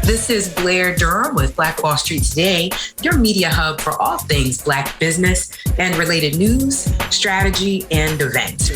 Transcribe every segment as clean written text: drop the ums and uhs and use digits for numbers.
This is Blair Durham with Black Wall Street Today, your media hub for all things Black business and related news, strategy, and events.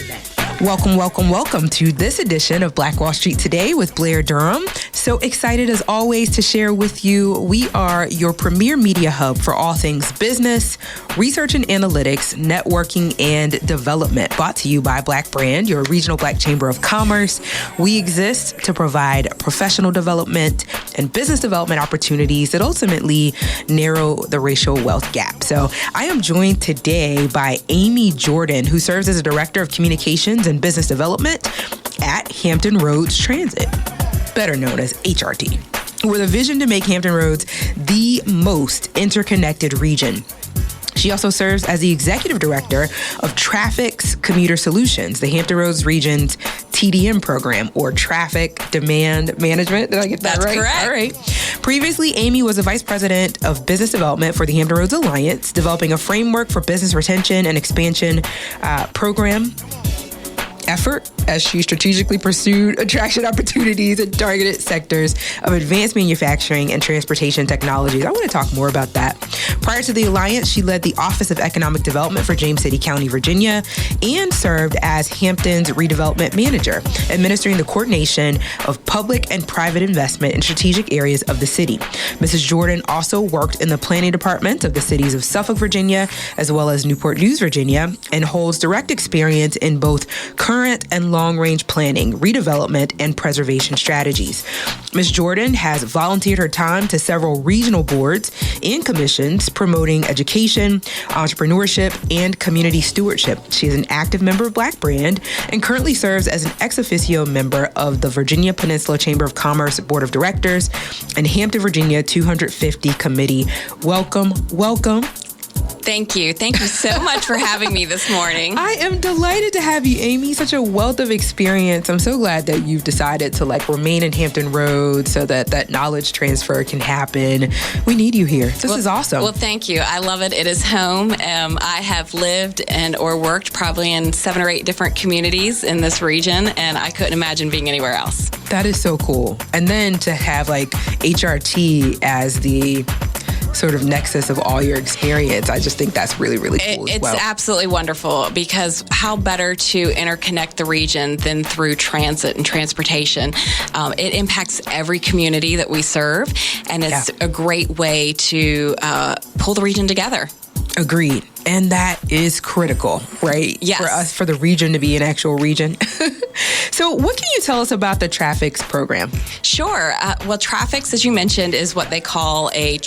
Welcome to this edition of Black Wall Street Today with Blair Durham. So excited as always to share with you. We are your premier media hub for all things business, research and analytics, networking, and development. Brought to you by Black Brand, your regional Black Chamber of Commerce. We exist to provide professional development and business development opportunities that ultimately narrow the racial wealth gap. So I am joined today by Amy Jordan, who serves as a director of communications and business development at Hampton Roads Transit, better known as HRT, with a vision to make Hampton Roads the most interconnected region. She also serves as the executive director of Traffic's Commuter Solutions, the Hampton Roads region's TDM program, or Traffic Demand Management. Did I get that right? That's correct. All right. Previously, Amy was the vice president of business development for the Hampton Roads Alliance, developing a framework for business retention and expansion program effort as she strategically pursued attraction opportunities in targeted sectors of advanced manufacturing and transportation technologies. I want to talk more about that. Prior to the Alliance, she led the Office of Economic Development for James City County, Virginia, and served as Hampton's redevelopment manager, administering the coordination of public and private investment in strategic areas of the city. Mrs. Jordan also worked in the planning department of the cities of Suffolk, Virginia, as well as Newport News, Virginia, and holds direct experience in both current and long-range planning, redevelopment, and preservation strategies. Ms. Jordan has volunteered her time to several regional boards and commissions promoting education, entrepreneurship, and community stewardship. She is an active member of Black Brand and currently serves as an ex officio member of the Virginia Peninsula Chamber of Commerce Board of Directors and Hampton, Virginia 250 Committee. Welcome. Thank you. Thank you so much for having me this morning. I am delighted to have you, Amy. Such a wealth of experience. I'm so glad that you've decided to remain in Hampton Roads so that knowledge transfer can happen. We need you here. This is awesome. Well, thank you. I love it. It is home. I have lived or worked probably in 7 or 8 different communities in this region, and I couldn't imagine being anywhere else. That is so cool. And then to have HRT as the sort of nexus of all your experience. I just think that's really, really cool. It's absolutely wonderful, because how better to interconnect the region than through transit and transportation. It impacts every community that we serve, and it's a great way to pull the region together. Agreed. And that is critical, right? Yes. For the region to be an actual region. So what can you tell us about the Traffic's program? Sure. Well, Traffic's, as you mentioned, is what they call a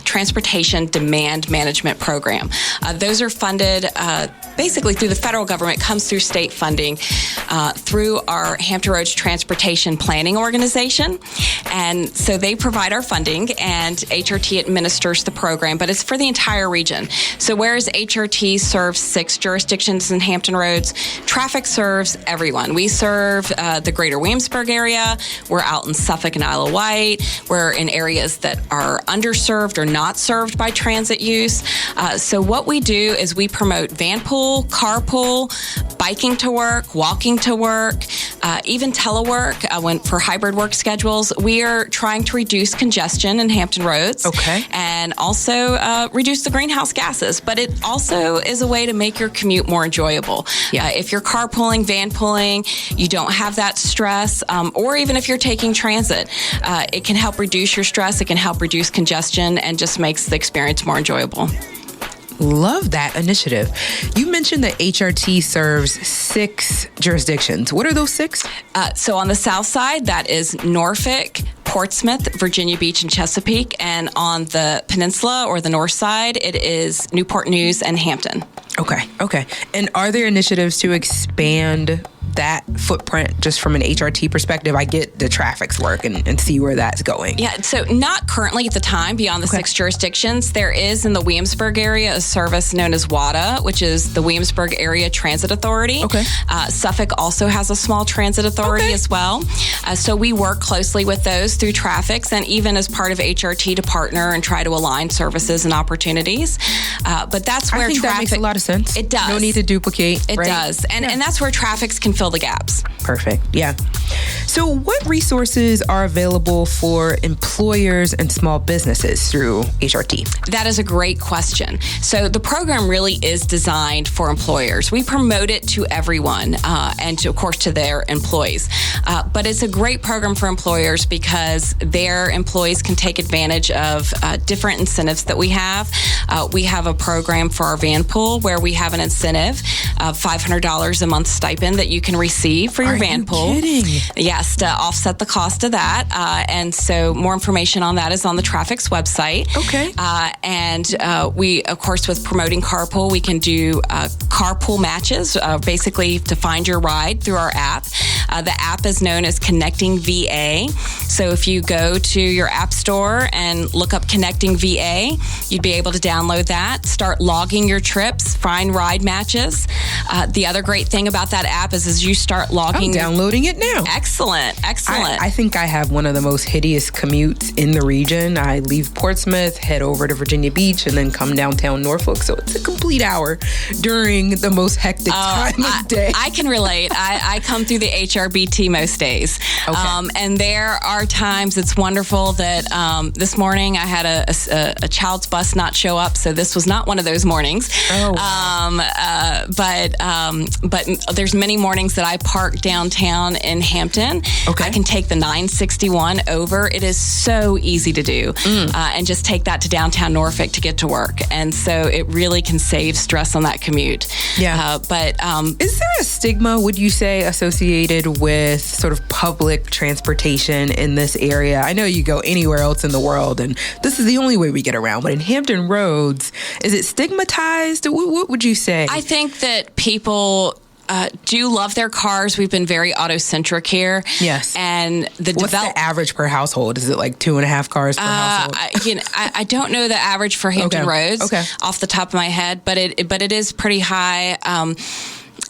transportation demand management program. Those are funded basically through the federal government, comes through state funding, through our Hampton Roads Transportation Planning Organization. And so they provide our funding, and HRT administers the program, but it's for the entire region. So whereas HRT serves 6 jurisdictions in Hampton Roads, Traffic serves everyone. We serve the greater Williamsburg area. We're out in Suffolk and Isle of Wight. We're in areas that are underserved or not served by transit use. So what we do is we promote van pool, carpool, biking to work, walking to work, even telework for hybrid work schedules. We are trying to reduce congestion in Hampton Roads. Okay. And also reduce the greenhouse gases. But it also is a way to make your commute more enjoyable. Yeah. If you're carpooling, van pooling, you don't have that stress, or even if you're taking transit, it can help reduce your stress. It can help reduce congestion and just makes the experience more enjoyable. Love that initiative. You mentioned that HRT serves 6 jurisdictions. What are those 6? So on the south side, that is Norfolk, Portsmouth, Virginia Beach, and Chesapeake. And on the peninsula or the north side, it is Newport News and Hampton. Okay. And are there initiatives to expand that footprint just from an HRT perspective? I get the Traffic's work and see where that's going. Yeah, so not currently at the time beyond the 6 jurisdictions. There is in the Williamsburg area a service known as WADA, which is the Williamsburg Area Transit Authority. Okay. Suffolk also has a small transit authority as well. So we work closely with those through Traffic's, and even as part of HRT to partner and try to align services and opportunities. But that's where I think that makes a lot of sense. It does. No need to duplicate. It does. And that's where Traffic's can fill the gaps. Perfect. Yeah. So what resources are available for employers and small businesses through HRT? That is a great question. So the program really is designed for employers. We promote it to everyone and, of course, to their employees. But it's a great program for employers because their employees can take advantage of different incentives that we have. We have a program for our van pool where we have an incentive of $500 a month stipend that you can receive for your van pool. Kidding? Yes, to offset the cost of that. And so more information on that is on the Traffic's website. Okay. And we, of course, with promoting carpool, we can do carpool matches, basically to find your ride through our app. The app is known as Connecting VA. So if you go to your app store and look up Connecting VA, you'd be able to download that, start logging your trips, find ride matches. The other great thing about that app is as you start logging... I'm downloading it now. Excellent. I think I have one of the most hideous commutes in the region. I leave Portsmouth, head over to Virginia Beach, and then come downtown Norfolk. So it's a complete hour during the most hectic time of day. I can relate. I come through the HRBT most days. Okay. And there are times it's wonderful that this morning I had a child's bus not show up, so this was not one of those mornings. Oh, wow. But there's many mornings that I park downtown in Hampton. Okay. I can take the 961 over. It is so easy to do. And just take that to downtown Norfolk to get to work. And so it really can save stress on that commute. Yeah. Is there a stigma, would you say, associated with sort of public transportation in this area? I know you go anywhere else in the world and this is the only way we get around, but in Hampton Roads, is it stigmatized? What would you say? I think that people do love their cars. We've been very auto-centric here. Yes. And what's the average per household? Is it like 2.5 cars per household? I don't know the average for Hampton Roads off the top of my head, but it is pretty high.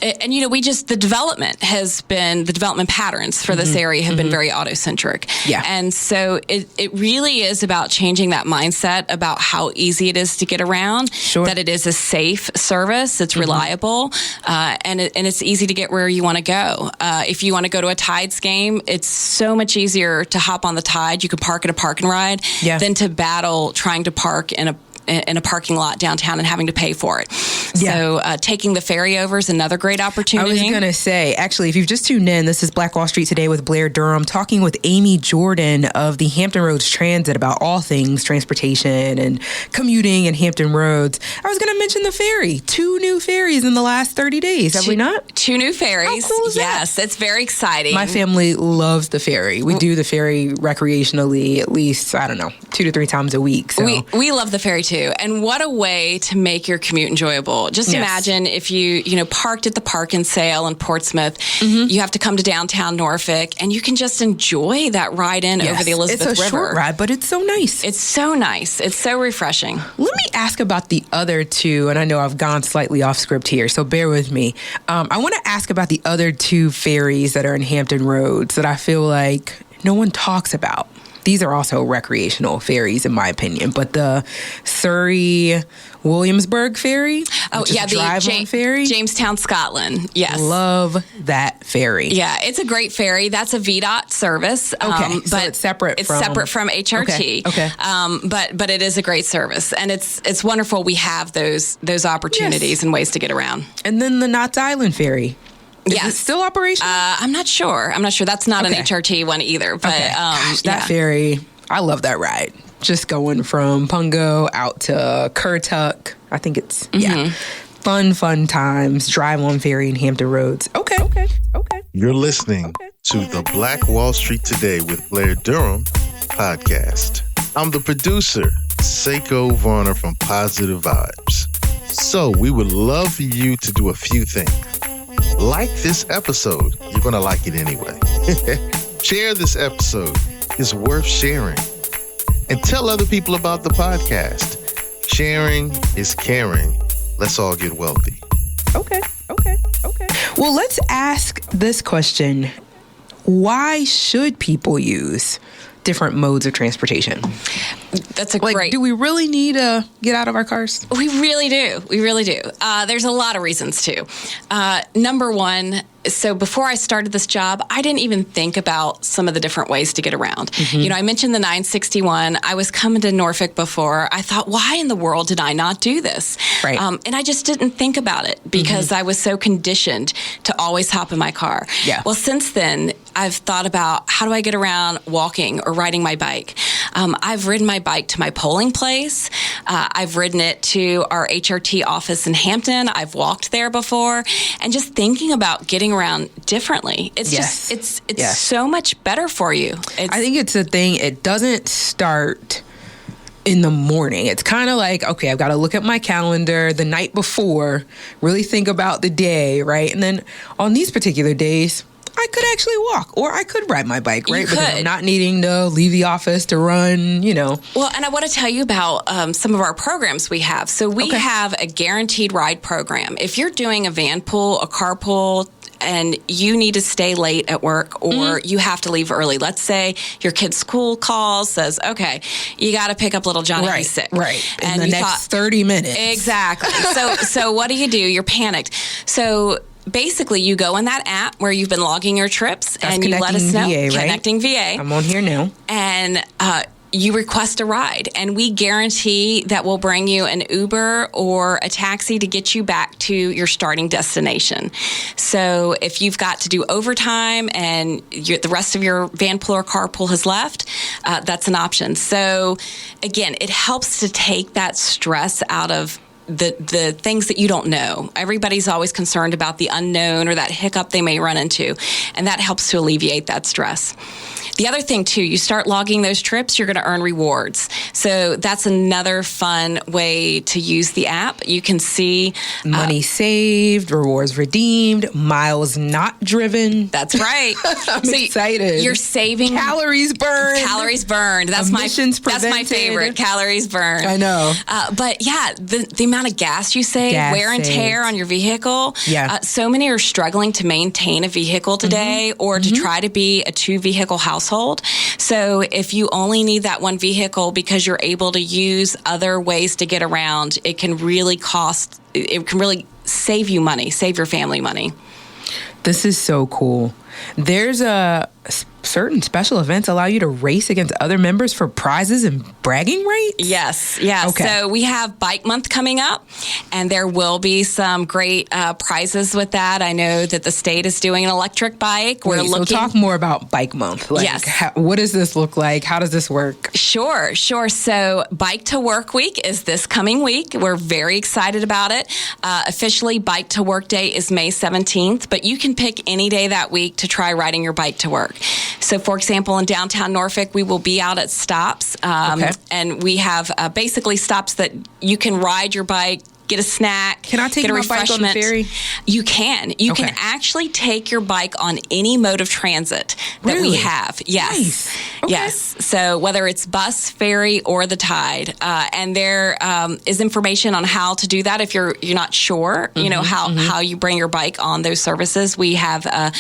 And the development patterns for this area have been very auto-centric. Yeah. And so it really is about changing that mindset about how easy it is to get around, that it is a safe service, it's reliable, and it's easy to get where you want to go. If you want to go to a Tides game, it's so much easier to hop on the Tide. You can park at a park and ride than to battle trying to park in a parking lot downtown and having to pay for it. Yeah. So taking the ferry over is another great opportunity. I was going to say, actually, if you've just tuned in, this is Black Wall Street Today with Blair Durham, talking with Amy Jordan of the Hampton Roads Transit about all things transportation and commuting in Hampton Roads. I was going to mention the ferry. 2 new ferries in the last 30 days, have we not? 2 new ferries. How cool is that? Yes, it's very exciting. My family loves the ferry. We do the ferry recreationally at least, 2 to 3 times a week. So. We love the ferry too. And what a way to make your commute enjoyable. Just imagine if you parked at the Park and Sale in Portsmouth, you have to come to downtown Norfolk, and you can just enjoy that ride in over the Elizabeth River. It's a short ride, but it's so nice. It's so nice. It's so refreshing. Let me ask about the other 2, and I know I've gone slightly off script here, so bear with me. I want to ask about the other 2 ferries that are in Hampton Roads that I feel like no one talks about. These are also recreational ferries, in my opinion. But the Surrey-Williamsburg ferry, the drive-on ferry, Jamestown, Scotland. Yes, love that ferry. Yeah, it's a great ferry. That's a VDOT service. Okay, so it's separate. It's separate from HRT. Okay. But it is a great service, and it's wonderful. We have those opportunities and ways to get around. And then the Knott's Island ferry. Is it still operational? I'm not sure. That's not an HRT one either. But that ferry, I love that ride. Just going from Pungo out to Currituck. I think it's fun times. Drive on ferry in Hampton Roads. Okay. You're listening to the Black Wall Street Today with Blair Durham podcast. I'm the producer, Seko Varner from Positive Vibes. So we would love for you to do a few things. Like this episode, you're going to like it anyway. Share this episode. It's worth sharing. And tell other people about the podcast. Sharing is caring. Let's all get wealthy. Okay. Well, let's ask this question. Why should people use different modes of transportation? That's a great... Do we really need to get out of our cars? We really do. There's a lot of reasons to. Number one, So before I started this job, I didn't even think about some of the different ways to get around. I mentioned the 961. I was coming to Norfolk before. I thought, why in the world did I not do this? Right. And I just didn't think about it because I was so conditioned to always hop in my car. Yeah. Well, since then, I've thought about how do I get around walking or riding my bike. I've ridden my bike to my polling place. I've ridden it to our HRT office in Hampton. I've walked there before. And just thinking about getting around differently. It's just, it's so much better for you. I think it's a thing. It doesn't start in the morning. It's kind of like, okay, I've got to look at my calendar the night before, really think about the day, right? And then on these particular days, I could actually walk or I could ride my bike, right? Because I'm not needing to leave the office to run, Well, and I want to tell you about some of our programs we have. So we have a guaranteed ride program. If you're doing a van pull, a carpool, and you need to stay late at work or you have to leave early. Let's say your kid's school calls, says, okay, you got to pick up little Johnny. He's sick. Right. In the next 30 minutes. Exactly. So what do? You're panicked. So basically, you go in that app where you've been logging your trips and you let us know. Connecting VA. I'm on here now. And you request a ride, and we guarantee that we'll bring you an Uber or a taxi to get you back to your starting destination. So if you've got to do overtime and the rest of your van pool or carpool has left, that's an option. So again, it helps to take that stress out of the things that you don't know. Everybody's always concerned about the unknown or that hiccup they may run into, and that helps to alleviate that stress. The other thing, too, you start logging those trips, you're going to earn rewards. So that's another fun way to use the app. You can see money saved, rewards redeemed, miles not driven. That's right. I'm excited. You're saving calories burned. Calories burned. That's my favorite. Calories burned. I know. But yeah, the amount of gas you save, wear and tear on your vehicle. Yeah. So many are struggling to maintain a vehicle today or to try to be a 2-vehicle household. So if you only need that one vehicle because you're able to use other ways to get around, it can really save you money, save your family money. This is so cool. There's certain special events allow you to race against other members for prizes and bragging rights? Yes. Okay. So we have Bike Month coming up, and there will be some great prizes with that. I know that the state is doing an electric bike. So talk more about Bike Month. Yes. What does this look like? How does this work? Sure. So Bike to Work Week is this coming week. We're very excited about it. Officially, Bike to Work Day is May 17th, but you can pick any day that week to try riding your bike to work. So, for example, in downtown Norfolk, we will be out at stops, and we have basically stops that you can ride your bike, get a snack, can I take get a my refreshment. Bike on the ferry? You can. You can actually take your bike on any mode of transit that we have. Yes. Nice. Okay. Yes. So whether it's bus, ferry, or the Tide, and there is information on how to do that if you're not sure, how you bring your bike on those services. We have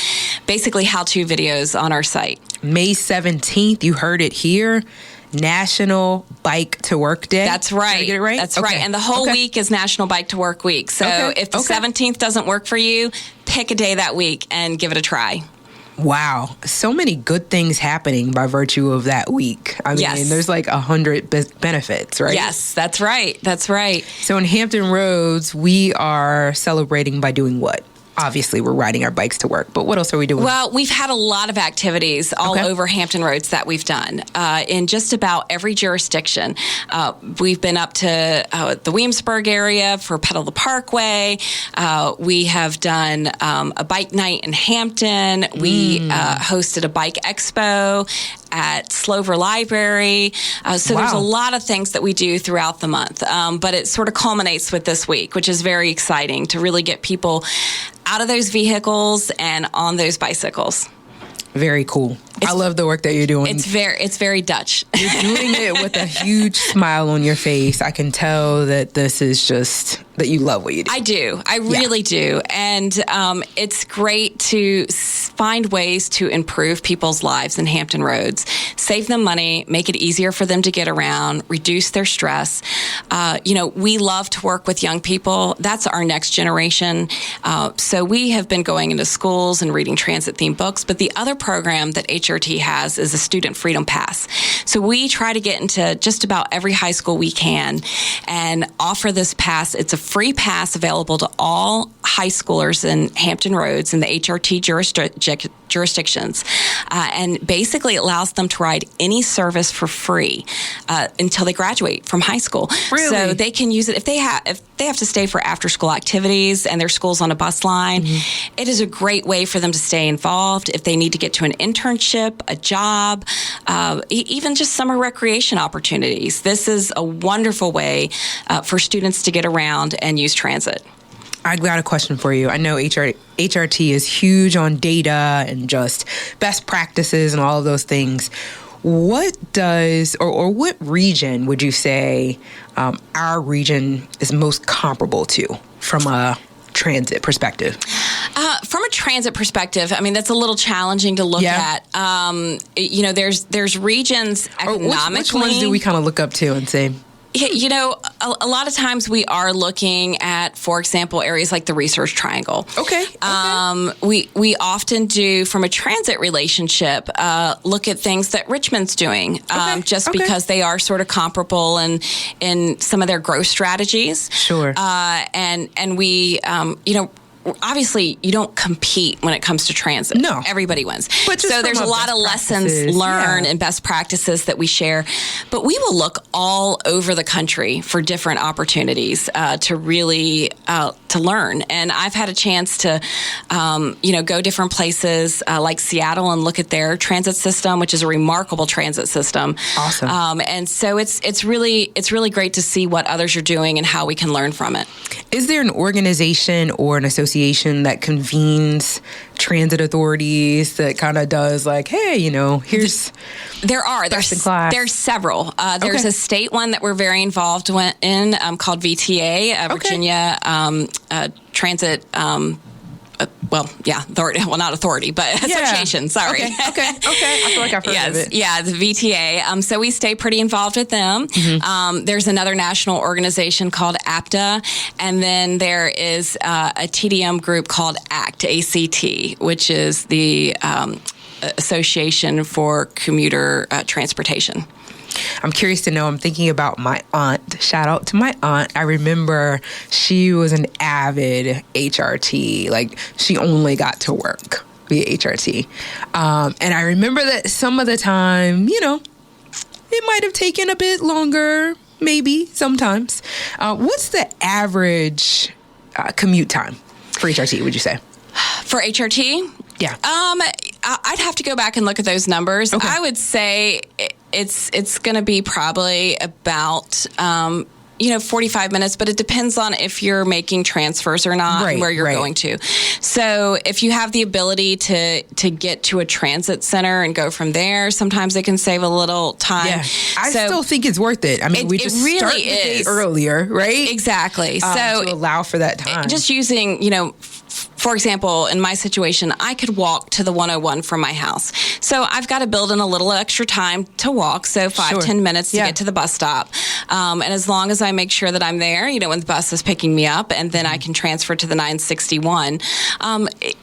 basically how-to videos on our site. May 17th, you heard it here. National Bike to Work Day. That's right. Did I get it right? That's right. And the whole week is National Bike to Work Week. So if the 17th doesn't work for you, pick a day that week and give it a try. Wow. So many good things happening by virtue of that week. I mean, there's like 100 benefits, right? Yes, that's right. That's right. So in Hampton Roads, we are celebrating by doing what? Obviously, we're riding our bikes to work, but what else are we doing? Well, we've had a lot of activities all over Hampton Roads that we've done in just about every jurisdiction. We've been up to the Williamsburg area for Pedal the Parkway. We have done a bike night in Hampton. We hosted a bike expo at Slover Library. So there's a lot of things that we do throughout the month. But it sort of culminates with this week, which is very exciting to really get people out of those vehicles and on those bicycles. Very cool. I love the work that you're doing. It's very Dutch. You're doing it with a huge smile on your face. I can tell that this is just that you love what you do. I do. I really do. And it's great to find ways to improve people's lives in Hampton Roads, save them money, make it easier for them to get around, reduce their stress. We love to work with young people. That's our next generation. So we have been going into schools and reading transit-themed books. But the other program that HRT has is a Student Freedom Pass. So we try to get into just about every high school we can and offer this pass. It's a free pass available to all high schoolers in Hampton Roads in the HRT jurisdictions. And basically it allows them to ride any service for free until they graduate from high school. Really? So they can use it if they have to stay for after-school activities and their school's on a bus line. Mm-hmm. It is a great way for them to stay involved if they need to get to an internship, a job, even just summer recreation opportunities. This is a wonderful way for students to get around and use transit. I got a question for you. I know HRT is huge on data and just best practices and all of those things. What does, or what region would you say our region is most comparable to from a transit perspective? From a transit perspective, I mean, that's a little challenging to look at. There's regions economically. Which ones do we kind of look up to and say? A lot of times we are looking at, for example, areas like the Research Triangle. Okay. We often do, from a transit relationship, look at things that Richmond's doing, because they are sort of comparable in some of their growth strategies. Sure. And we, obviously, you don't compete when it comes to transit. No. Everybody wins. But so there's a lot of lessons learned and best practices that we share. But we will look all over the country for different opportunities to really to learn. And I've had a chance to, go different places like Seattle and look at their transit system, which is a remarkable transit system. Awesome. And so it's really great to see what others are doing and how we can learn from it. Is there an organization or an association that convenes transit authorities that kind of does like, hey, here's there's several. There's a state one that we're very involved in called VTA, Virginia Transit. Authority. Well, not authority, but association. Sorry. Okay. I feel like I've heard of it. Yeah, the VTA. So we stay pretty involved with them. Mm-hmm. There's another national organization called APTA, and then there is a TDM group called ACT, which is the Association for Commuter Transportation. I'm curious to know, I'm thinking about my aunt. Shout out to my aunt. I remember she was an avid HRT. Like, she only got to work via HRT. And I remember that some of the time, it might have taken a bit longer, maybe, sometimes. What's the average commute time for HRT, would you say? For HRT? Yeah. I'd have to go back and look at those numbers. Okay. I would say it's going to be probably about 45 minutes, but it depends on if you're making transfers or not and where you're going to. So if you have the ability to get to a transit center and go from there, sometimes it can save a little time. Yeah. I still think it's worth it. I mean, we just really start the day earlier, right? Exactly. So to allow for that time. Just using, for example, in my situation, I could walk to the 101 from my house. So I've got to build in a little extra time to walk, so 5-10 minutes to get to the bus stop. And as long as I make sure that I'm there, when the bus is picking me up, and then I can transfer to the 961.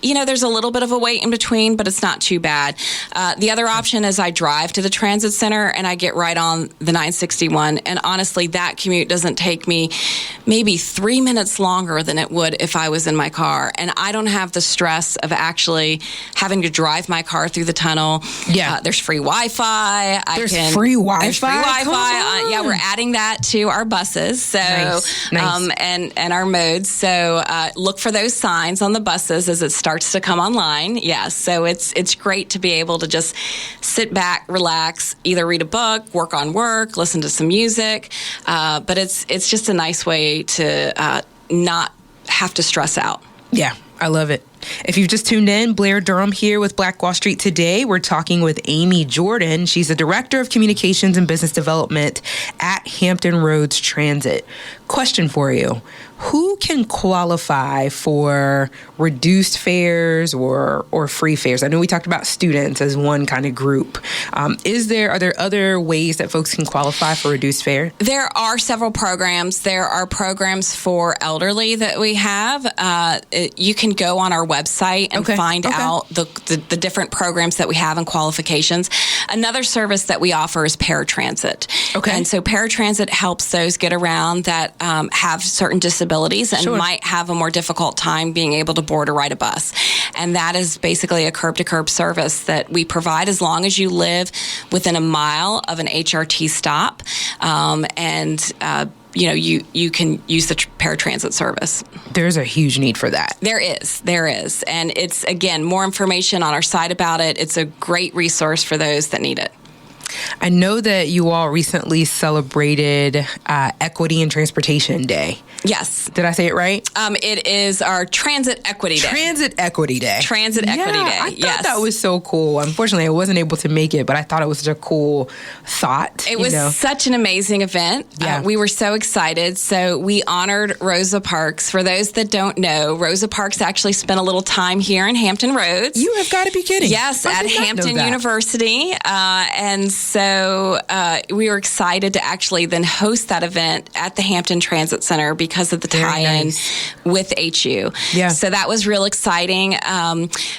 There's a little bit of a wait in between, but it's not too bad. The other option is I drive to the transit center and I get right on the 961. And honestly, that commute doesn't take me maybe 3 minutes longer than it would if I was in my car. And I don't have the stress of actually having to drive my car through the tunnel. Yeah. There's free Wi-Fi. There's free Wi-Fi? There's free Wi-Fi. We're adding that to our buses. So, nice. And our modes. So look for those signs on the buses as it starts to come online. Yeah. So it's great to be able to just sit back, relax, either read a book, work on work, listen to some music. But it's just a nice way to not have to stress out. Yeah, I love it. If you've just tuned in, Blair Durham here with Black Wall Street Today. We're talking with Amy Jordan. She's the Director of Communications and Business Development at Hampton Roads Transit. Question for you. Who can qualify for reduced fares or free fares? I know we talked about students as one kind of group. Are there other ways that folks can qualify for reduced fare? There are several programs. There are programs for elderly that we have. You can go on our website and find out the different programs that we have and qualifications. Another service that we offer is paratransit. Okay. And so paratransit helps those get around that have certain disabilities and might have a more difficult time being able to board or ride a bus. And that is basically a curb-to-curb service that we provide as long as you live within a mile of an HRT stop. You can use the paratransit service. There's a huge need for that. There is. And it's, again, more information on our site about it. It's a great resource for those that need it. I know that you all recently celebrated Equity in Transportation Day. Yes. Did I say it right? It is our Transit Equity Day. Transit Equity Day. Transit Equity Day. I thought that was so cool. Unfortunately, I wasn't able to make it, but I thought it was such a cool thought. It was such an amazing event. Yeah. We were so excited. So we honored Rosa Parks. For those that don't know, Rosa Parks actually spent a little time here in Hampton Roads. You have got to be kidding. Yes, at Hampton University. And so we were excited to actually then host that event at the Hampton Transit Center because of the tie-in with HU. Yeah. So that was real exciting.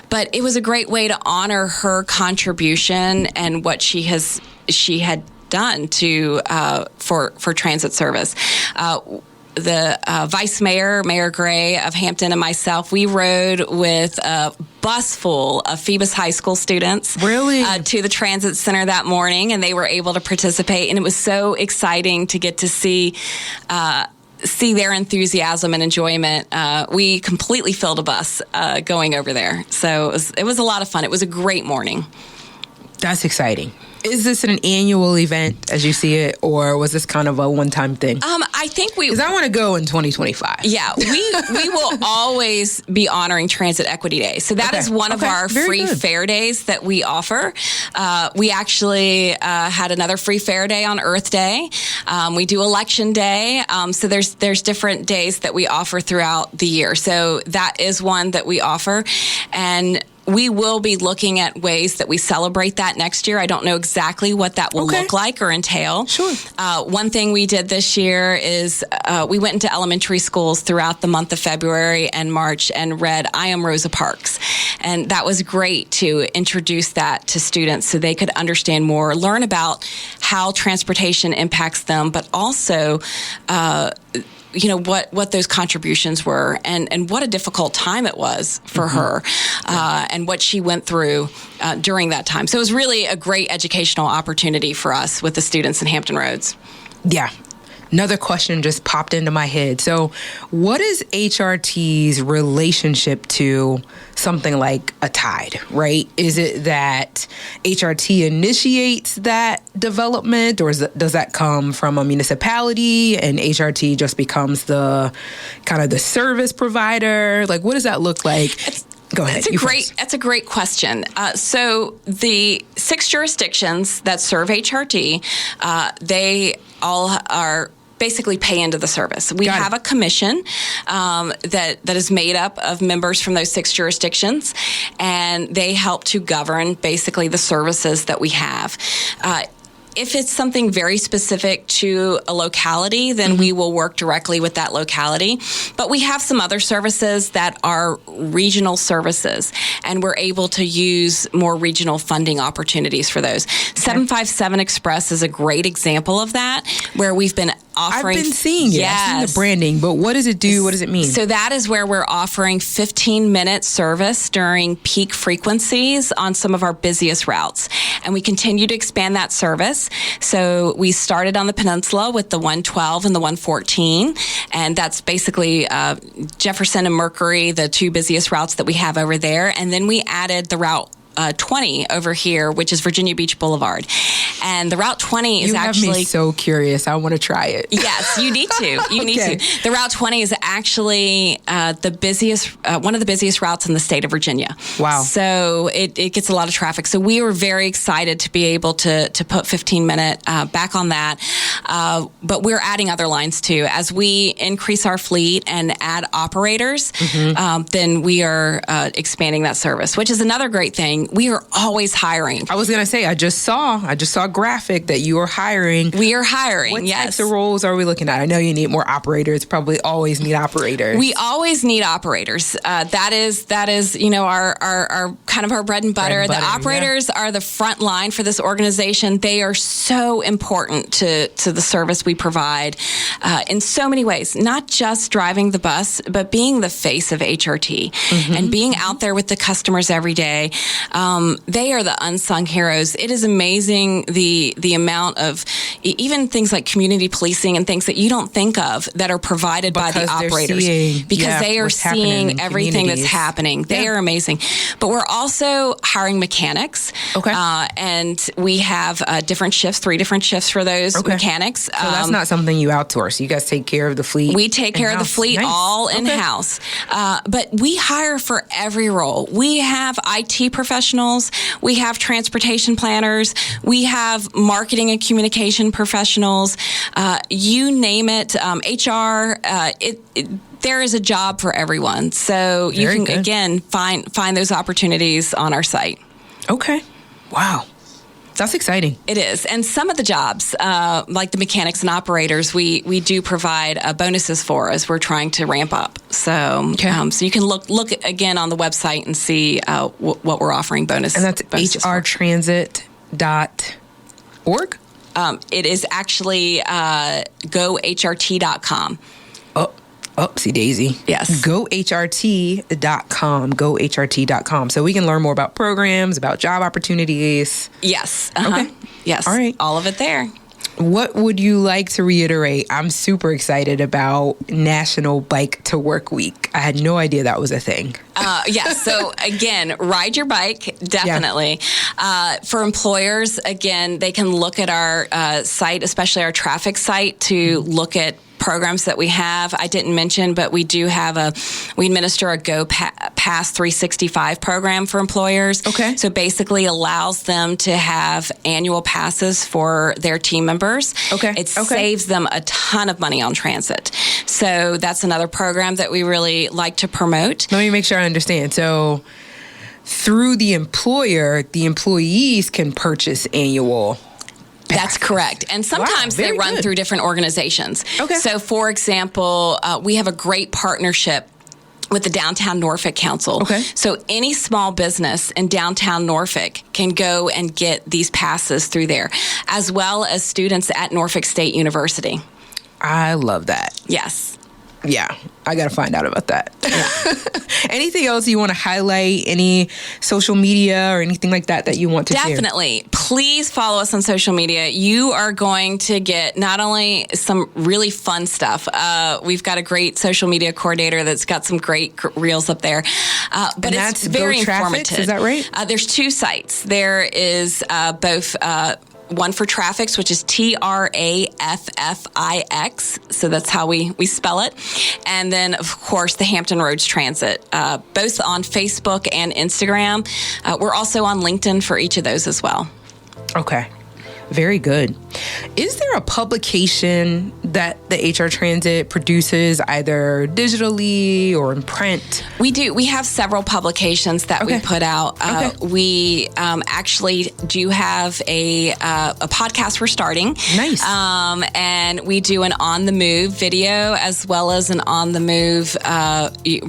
But it was a great way to honor her contribution and what she had done to for transit service. The Vice Mayor, Mayor Gray of Hampton, and myself, we rode with a bus full of Phoebus High School students to the transit center that morning, and they were able to participate. And it was so exciting to get to see their enthusiasm and enjoyment. We completely filled a bus going over there. So it was a lot of fun. It was a great morning. That's exciting. Is this an annual event as you see it, or was this kind of a one-time thing? I think because I want to go in 2025. Yeah, we will always be honoring Transit Equity Day. So that is one of our free fare days that we offer. We actually had another free fare day on Earth Day. We do Election Day. So there's different days that we offer throughout the year. So that is one that we offer, and we will be looking at ways that we celebrate that next year. I don't know exactly what that will look like or entail. Sure. One thing we did this year is we went into elementary schools throughout the month of February and March and read I Am Rosa Parks. And that was great to introduce that to students so they could understand more, learn about how transportation impacts them, but also what those contributions were and what a difficult time it was for her and what she went through during that time. So it was really a great educational opportunity for us with the students in Hampton Roads. Yeah. Another question just popped into my head. So what is HRT's relationship to something like a tide, right? Is it that HRT initiates that development, or does that come from a municipality and HRT just becomes the kind of the service provider? Like, what does that look like? Go ahead. That's a great question. So the 6 jurisdictions that serve HRT, they all are basically pay into the service. We have a commission that is made up of members from those 6 jurisdictions, and they help to govern basically the services that we have. If it's something very specific to a locality, then we will work directly with that locality. But we have some other services that are regional services, and we're able to use more regional funding opportunities for those. 757 Express is a great example of that, where we've been offering... I've been seeing it. Yes. I've seen the branding, but what does it do? What does it mean? So that is where we're offering 15-minute service during peak frequencies on some of our busiest routes. And we continue to expand that service. So we started on the peninsula with the 112 and the 114, and that's basically Jefferson and Mercury, the 2 busiest routes that we have over there. And then we added the route 20 over here, which is Virginia Beach Boulevard. And the Route 20 is actually... You have me so curious. I want to try it. Yes, you need to. You need to. The Route 20 is actually the busiest, one of the busiest routes in the state of Virginia. Wow. So it gets a lot of traffic. So we were very excited to be able to put 15-minute back on that. but we're adding other lines too. As we increase our fleet and add operators, then we are expanding that service, which is another great thing. We are always hiring. I was going to say, I just saw a graphic that you are hiring. We are hiring, what yes. types of roles are we looking at? I know you need more operators, probably always need operators. We always need operators. That is, our kind of our bread and butter. The operators are the front line for this organization. They are so important to the service we provide in so many ways, not just driving the bus, but being the face of HRT and being out there with the customers every day. They are the unsung heroes. It is amazing the amount of even things like community policing and things that you don't think of that are provided by the operators because they are seeing everything that's happening. They are amazing. But we're also hiring mechanics. Okay. And we have different shifts, 3 different shifts for those mechanics. So that's not something you outsource. You guys take care of the fleet? We take care of the fleet all in-house. But we hire for every role. We have IT professionals. We have transportation planners. We have marketing and communication professionals. You name it, HR, there is a job for everyone. So you can, again, find those opportunities on our site. Okay. Wow. That's exciting. It is. And some of the jobs, like the mechanics and operators, we do provide bonuses for as we're trying to ramp up. So so you can look again on the website and see what we're offering bonuses. And that's hrtransit.org? It is actually gohrt.com. Oopsie daisy. Yes. GoHRT.com. GoHRT.com. So we can learn more about programs, about job opportunities. Yes. Okay. Yes. All right. All of it there. What would you like to reiterate? I'm super excited about National Bike to Work Week. I had no idea that was a thing. Yes. So again, ride your bike, definitely. Yeah. For employers, again, they can look at our site, especially our traffic site, to look at programs that we have. I didn't mention, but we do have we administer a Go Pass 365 program for employers. Okay. So basically allows them to have annual passes for their team members. Okay. It saves them a ton of money on transit. So that's another program that we really like to promote. Let me make sure I understand. So through the employer, the employees can purchase annual. That's correct. And sometimes they run through different organizations. Okay. So, for example, we have a great partnership with the Downtown Norfolk Council. Okay. So any small business in downtown Norfolk can go and get these passes through there, as well as students at Norfolk State University. I love that. Yes. Yeah, I got to find out about that. Yeah. Anything else you want to highlight? Any social media or anything like that you want to share? Definitely. Please follow us on social media. You are going to get not only some really fun stuff. We've got a great social media coordinator that's got some great reels up there. But it's very informative. Is that right? There's 2 sites. There is both... one for Traffics, which is TRAFFIX. So that's how we spell it. And then, of course, the Hampton Roads Transit, both on Facebook and Instagram. We're also on LinkedIn for each of those as well. Okay. Very good. Is there a publication that the HR Transit produces either digitally or in print? We do. We have several publications that we put out. We actually do have a podcast we're starting. Nice. And we do an on-the-move video as well as an on-the-move,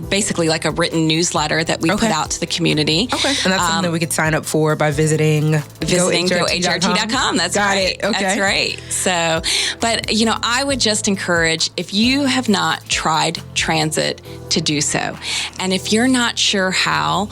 basically like a written newsletter that we put out to the community. Okay. And that's something that we could sign up for by visiting gohrt.com. That's right. Okay. That's right. So, but, I would just encourage, if you have not tried transit, to do so. And if you're not sure how,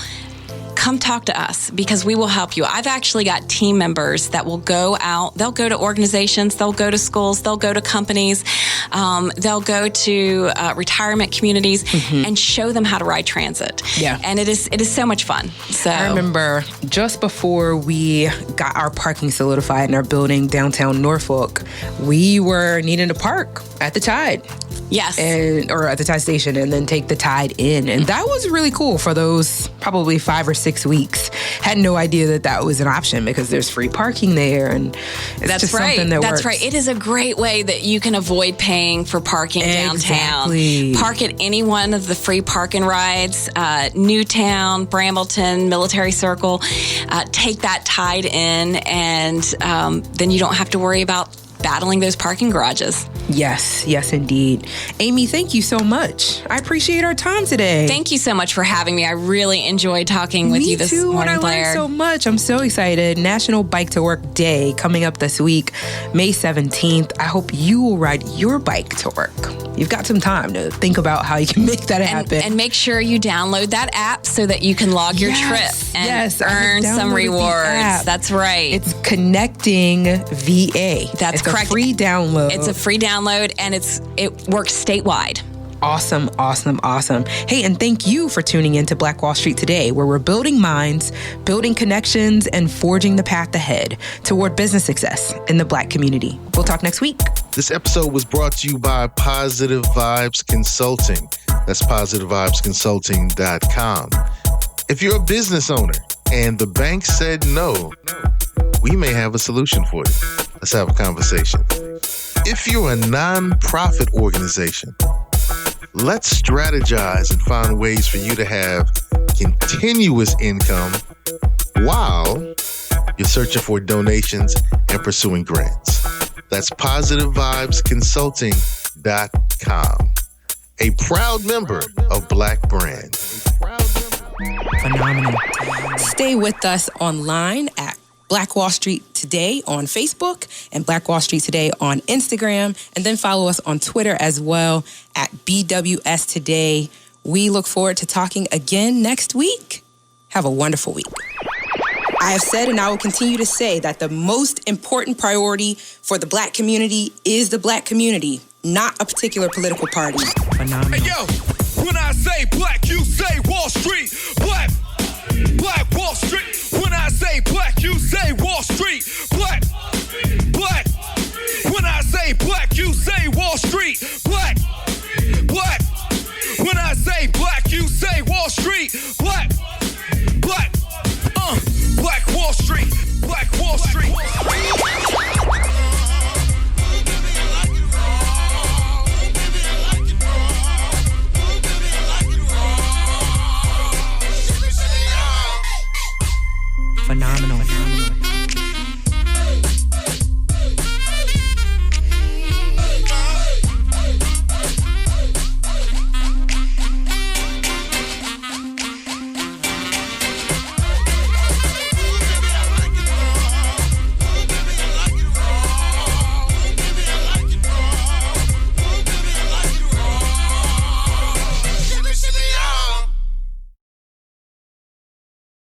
come talk to us because we will help you. I've actually got team members that will go out. They'll go to organizations. They'll go to schools. They'll go to companies. They'll go to retirement communities and show them how to ride transit. Yeah. And it is so much fun. So I remember just before we got our parking solidified in our building downtown Norfolk, we were needing to park at the Tide. Yes. Or at the Tide Station, and then take the Tide in. And that was really cool for those probably 5 or 6 weeks. Had no idea that was an option because there's free parking there. And it's That's just right. something that That's works. right. It is a great way that you can avoid paying for parking downtown. Exactly. Park at any one of the free park and rides, Newtown, Brambleton, Military Circle. Take that Tide in, and then you don't have to worry about battling those parking garages. Yes, indeed. Amy, thank you so much. I appreciate our time today. Thank you so much for having me. I really enjoyed talking with you this morning, Blair. I learned so much. I'm so excited. National Bike to Work Day coming up this week, May 17th. I hope you will ride your bike to work. You've got some time to think about how you can make that happen. And make sure you download that app so that you can log your trip and earn some rewards. That's right. It's Connecting VA. That's correct. It's a free download. It's a free download, and it works statewide. Awesome. Hey, and thank you for tuning in to Black Wall Street today, where we're building minds, building connections, and forging the path ahead toward business success in the Black community. We'll talk next week. This episode was brought to you by Positive Vibes Consulting. That's positivevibesconsulting.com. If you're a business owner and the bank said no, we may have a solution for you. Let's have a conversation. If you're a nonprofit organization, let's strategize and find ways for you to have continuous income while you're searching for donations and pursuing grants. That's positivevibesconsulting.com. A proud member of Black Brand. Phenomenal. Stay with us online at Black Wall Street Today on Facebook and Black Wall Street Today on Instagram. And then follow us on Twitter as well at BWST Today. We look forward to talking again next week. Have a wonderful week. I have said, and I will continue to say, that the most important priority for the Black community is the Black community, not a particular political party. Phenomenal. Hey, yo, when I say Black, you say Wall Street. Black Wall Street. When I say Black, you say Wall Street. Black. When I say Black, you say Wall Street. Black. When I say Black, you say Wall Street. Black. Black Wall Street. Black Wall Street. Phenomenal.